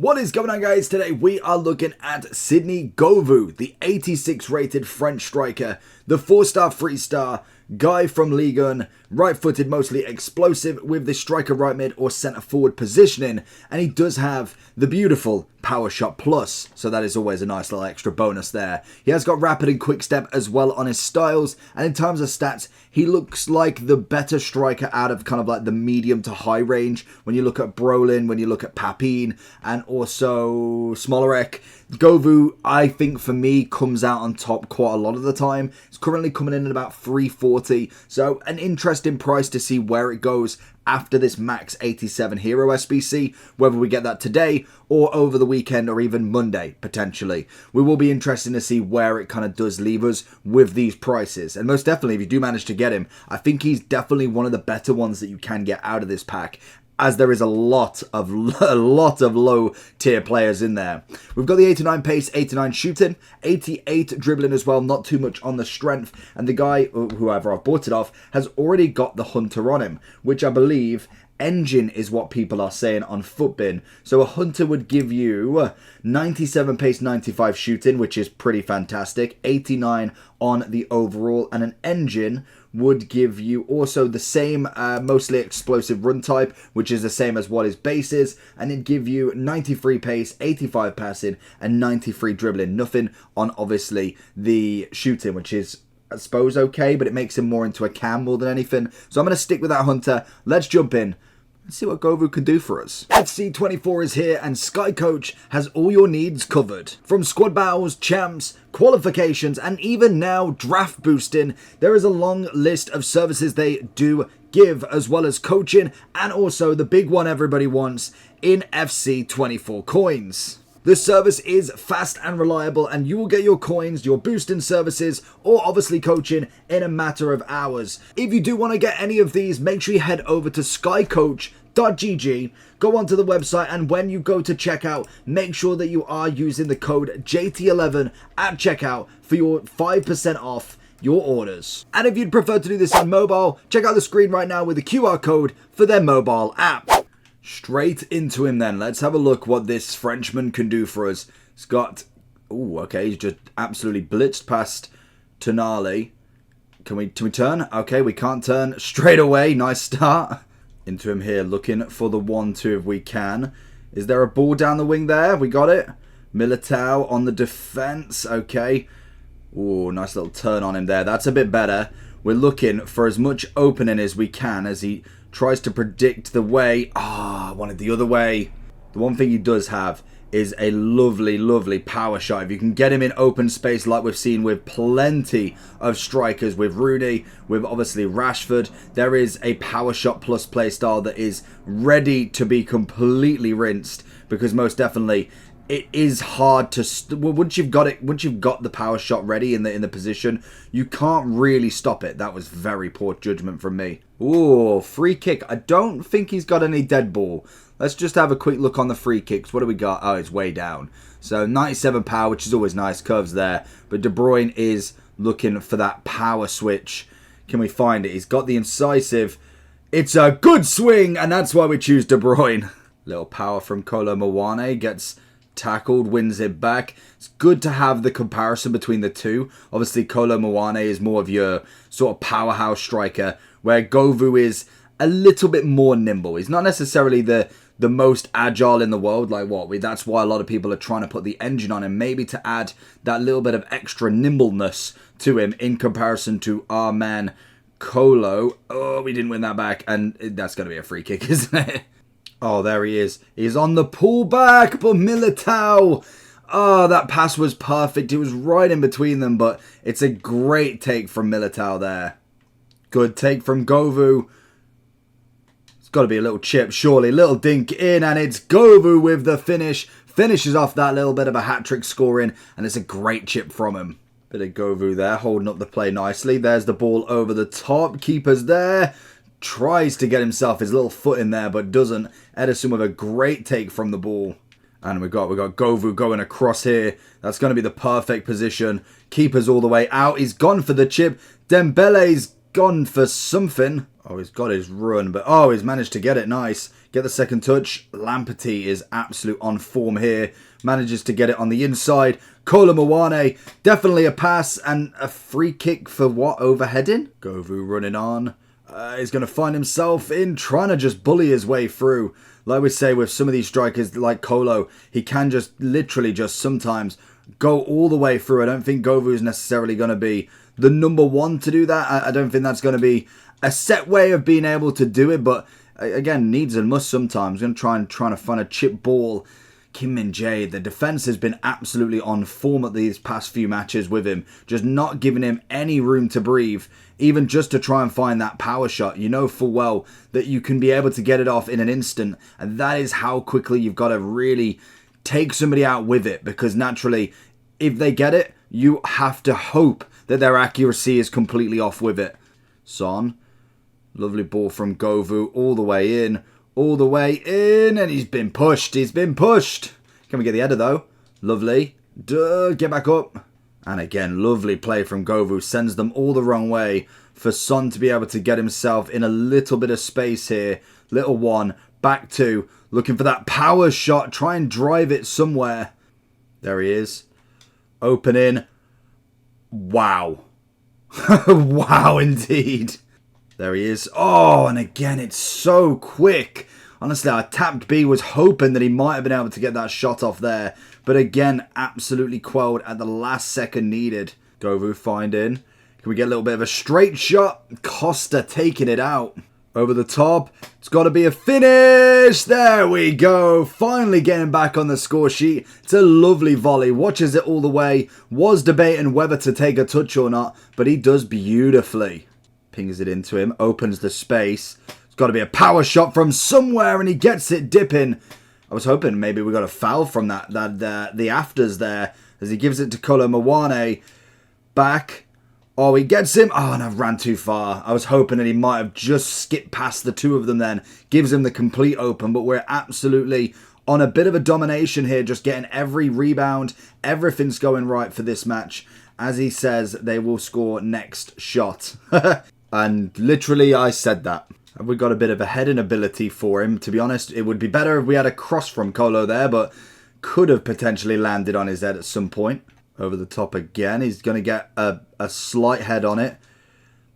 What is going on, guys? Today we are looking at Sydney Govou, the 86 rated French striker, the 4-star 3-star guy from Ligue 1, right-footed, mostly explosive with the striker right mid or centre forward positioning, and he does have the beautiful power shot plus, so that is always a nice little extra bonus there. He has got rapid and quick step as well on his styles, and in terms of stats, he looks like the better striker out of kind of like the medium to high range. When you look at Brolin, when you look at Papin, and also Smolarek, Govou, I think for me, comes out on top quite a lot of the time. It's currently coming in at about 340, so an interesting price to see where it goes after this max 87 hero SBC, whether we get that today or over the weekend or even Monday potentially. We will be interested to see where it kind of does leave us with these prices, and most definitely if you do manage to get him, I think he's definitely one of the better ones that you can get out of this pack, as there is a lot of low tier players in there. We've got the 89 pace, 89 shooting, 88 dribbling as well, not too much on the strength, and the guy, whoever I've bought it off, has already got the Hunter on him, which I believe engine is what people are saying on Footbin. So a Hunter would give you 97 pace, 95 shooting, which is pretty fantastic, 89 on the overall, and an engine would give you also the same mostly explosive run type, which is the same as what his base is, and it'd give you 93 pace, 85 passing, and 93 dribbling. Nothing on obviously the shooting, which is I suppose okay, but it makes him more into a cam more than anything. So I'm going to stick with that Hunter. Let's jump in. Let's see what Govou can do for us. FC24 is here, and Sky Coach has all your needs covered. From squad battles, champs, qualifications, and even now draft boosting, there is a long list of services they do give, as well as coaching, and also the big one everybody wants in FC24 coins. This service is fast and reliable, and you will get your coins, your boosting services, or obviously coaching in a matter of hours. If you do want to get any of these, make sure you head over to skycoach.gg, go onto the website, and when you go to checkout, make sure that you are using the code JT11 at checkout for your 5% off your orders. And if you'd prefer to do this on mobile, check out the screen right now with the QR code for their mobile app. Straight into him then. Let's have a look what this Frenchman can do for us. He's got... Oh, okay. He's just absolutely blitzed past Tonali. Can we turn? Okay, we can't turn straight away. Nice start. Into him here. Looking for the 1-2 if we can. Is there a ball down the wing there? We got it. Militao on the defense. Okay. Oh, nice little turn on him there. That's a bit better. We're looking for as much opening as we can as he tries to predict the way. I wanted the other way. The one thing he does have is a lovely power shot. If you can get him in open space like we've seen with plenty of strikers, with Rooney, with obviously Rashford, there is a power shot plus play style that is ready to be completely rinsed, because most definitely it is hard to once you've got the power shot ready in the position, you can't really stop it. That was very poor judgment from me. Ooh, free kick. I don't think he's got any dead ball. Let's just have a quick look on the free kicks. What do we got? Oh, it's way down. So 97 power, which is always nice. Curves there. But De Bruyne is looking for that power switch. Can we find it? He's got the incisive. It's a good swing, and that's why we choose De Bruyne. Little power from Kolo Muani. Gets tackled, wins it back. It's good to have the comparison between the two. Obviously, Kolo Muani is more of your sort of powerhouse striker, where Govou is a little bit more nimble. He's not necessarily the most agile in the world, like that's why a lot of people are trying to put the engine on him, maybe to add that little bit of extra nimbleness to him in comparison to our man Kolo. Oh, we didn't win that back, and that's going to be a free kick, isn't it? Oh, there he is. He's on the pullback, but Militao. Oh, that pass was perfect. It was right in between them, but it's a great take from Militao there. Good take from Govou. It's got to be a little chip, surely. Little dink in, and it's Govou with the finish. Finishes off that little bit of a hat-trick scoring, and it's a great chip from him. Bit of Govou there, holding up the play nicely. There's the ball over the top. Keeper's there. Tries to get himself his little foot in there, but doesn't. Ederson with a great take from the ball. And we got Govou going across here. That's going to be the perfect position. Keeper's all the way out. He's gone for the chip. Dembele's gone for something. Oh, he's got his run, but oh, he's managed to get it nice. Get the second touch. Lamperty is absolute on form here. Manages to get it on the inside. Kolo Muani, definitely a pass and a free kick for what? Overheading? Govou running on. He's going to find himself in trying to just bully his way through. Like we say with some of these strikers like Kolo, he can just literally just sometimes go all the way through. I don't think Govou is necessarily going to be the number one to do that. I don't think that's going to be a set way of being able to do it, but again, needs and must sometimes. I'm going to try to find a chip ball. Kim Min-jae, the defense has been absolutely on form at these past few matches with him, just not giving him any room to breathe, even just to try and find that power shot. You know full well that you can be able to get it off in an instant, and that is how quickly you've got to really take somebody out with it, because naturally, if they get it, you have to hope that their accuracy is completely off with it. Son, lovely ball from Govou, all the way in, and he's been pushed, Can we get the header though? Lovely. Get back up. And again, lovely play from Govou, sends them all the wrong way for Son to be able to get himself in a little bit of space here. Little one, back two, looking for that power shot, try and drive it somewhere. There he is. Opening. Wow. Wow, indeed. There he is. Oh, and again, it's so quick. Honestly, I tapped B, was hoping that he might have been able to get that shot off there. But again, absolutely quelled at the last second needed. Govou finding. Can we get a little bit of a straight shot? Costa taking it out. Over the top. It's got to be a finish. There we go. Finally getting back on the score sheet. It's a lovely volley. Watches it all the way. Was debating whether to take a touch or not, but he does beautifully. Pings it into him. Opens the space. It's got to be a power shot from somewhere, and he gets it dipping. I was hoping maybe we got a foul from the afters there, as he gives it to Kolo Muani. Back. Oh, he gets him. Oh, and I ran too far. I was hoping that he might have just skipped past the two of them then. Gives him the complete open, but we're absolutely on a bit of a domination here, just getting every rebound. Everything's going right for this match. As he says, they will score next shot. And literally, I said that. We got a bit of a heading ability for him. To be honest, it would be better if we had a cross from Kolo there, but could have potentially landed on his head at some point. Over the top again. He's going to get a slight head on it.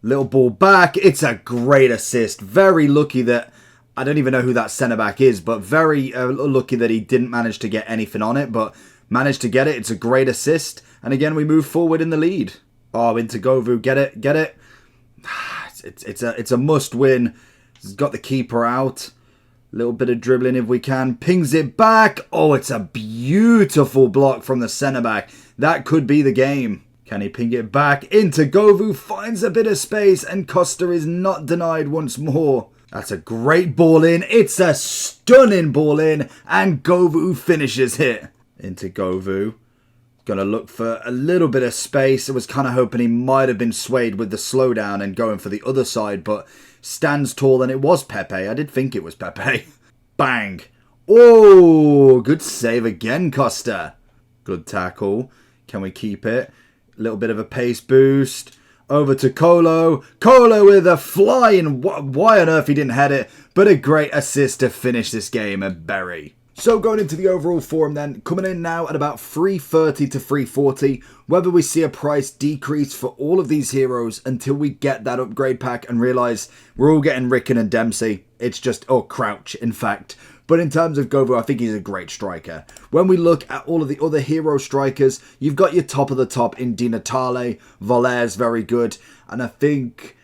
Little ball back. It's a great assist. Very lucky that... I don't even know who that centre-back is, but very lucky that he didn't manage to get anything on it, but managed to get it. It's a great assist. And again, we move forward in the lead. Oh, into Govou. Get it. Get it. It's a must-win. He's got the keeper out. Little bit of dribbling if we can. Pings it back. Oh, it's a beautiful block from the centre-back. That could be the game. Can he ping it back into Govou? Finds a bit of space, and Costa is not denied once more. That's a great ball in. It's a stunning ball in, and Govou finishes it. Into Govou. Going to look for a little bit of space. I was kind of hoping he might have been swayed with the slowdown and going for the other side, but stands tall, and it was Pepe. I did think it was Pepe. Bang. Oh, good save again, Costa. Good tackle. Can we keep it? A little bit of a pace boost. Over to Kolo. Kolo with a flying... Why on earth he didn't head it? But a great assist to finish this game and bury. So going into the overall form then, coming in now at about 330 to 340, whether we see a price decrease for all of these heroes until we get that upgrade pack and realise we're all getting Ricken and Dempsey. It's just, oh, Crouch, in fact. But in terms of Govou, I think he's a great striker. When we look at all of the other hero strikers, you've got your top of the top in Di Natale, Valère's very good, and I think...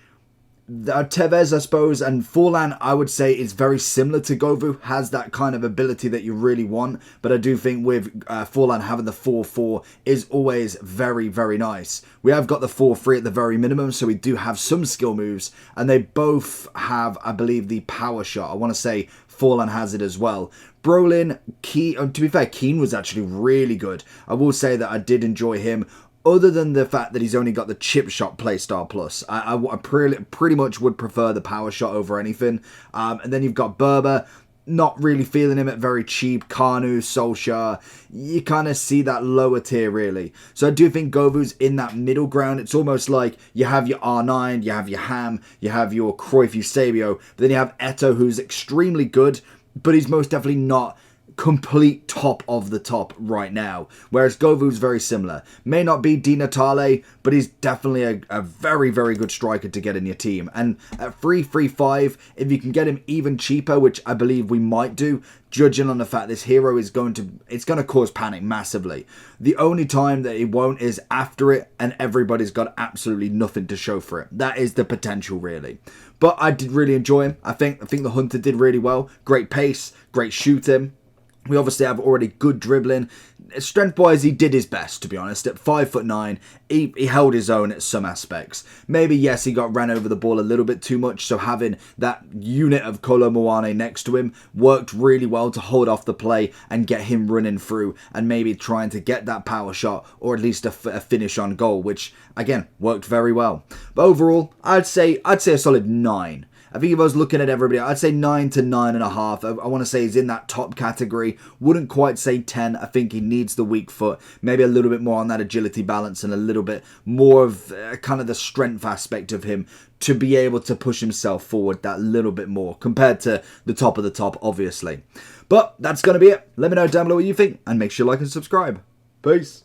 Tevez, I suppose, and Forlan, I would say, is very similar to Govou, has that kind of ability that you really want, but I do think with Forlan having the 4-4 is always very, very nice. We have got the 4-3 at the very minimum, so we do have some skill moves, and they both have, I believe, the power shot. I want to say Forlan has it as well. Brolin, Keane, to be fair, Keane was actually really good. I will say that I did enjoy him. Other than the fact that he's only got the chip shot playstyle plus, I pretty much would prefer the power shot over anything. And then you've got Berber. not really feeling him at very cheap. Kanu, Solskjaer, you kind of see that lower tier really. So I do think Govou's in that middle ground. It's almost like you have your R9, you have your Ham, you have your Cruyff Eusebio, but then you have Eto'o, who's extremely good, but he's most definitely not complete top of the top right now. Whereas Govou's very similar. May not be Di Natale, but he's definitely a very, very good striker to get in your team. And at 3.35, if you can get him even cheaper, which I believe we might do, judging on the fact this hero is going to cause panic massively. The only time that it won't is after it and everybody's got absolutely nothing to show for it. That is the potential really. But I did really enjoy him. I think the Hunter did really well. Great pace, great shooting. We obviously have already good dribbling. Strength-wise, he did his best, to be honest. At 5'9", he held his own at some aspects. Maybe, yes, he got ran over the ball a little bit too much, so having that unit of Kolo Muani next to him worked really well to hold off the play and get him running through and maybe trying to get that power shot or at least a finish on goal, which, again, worked very well. But overall, I'd say a solid 9. I think if I was looking at everybody, I'd say 9 to 9.5. I want to say he's in that top category. Wouldn't quite say 10. I think he needs the weak foot. Maybe a little bit more on that agility balance and a little bit more of kind of the strength aspect of him to be able to push himself forward that little bit more compared to the top of the top, obviously. But that's going to be it. Let me know down below what you think and make sure you like and subscribe. Peace.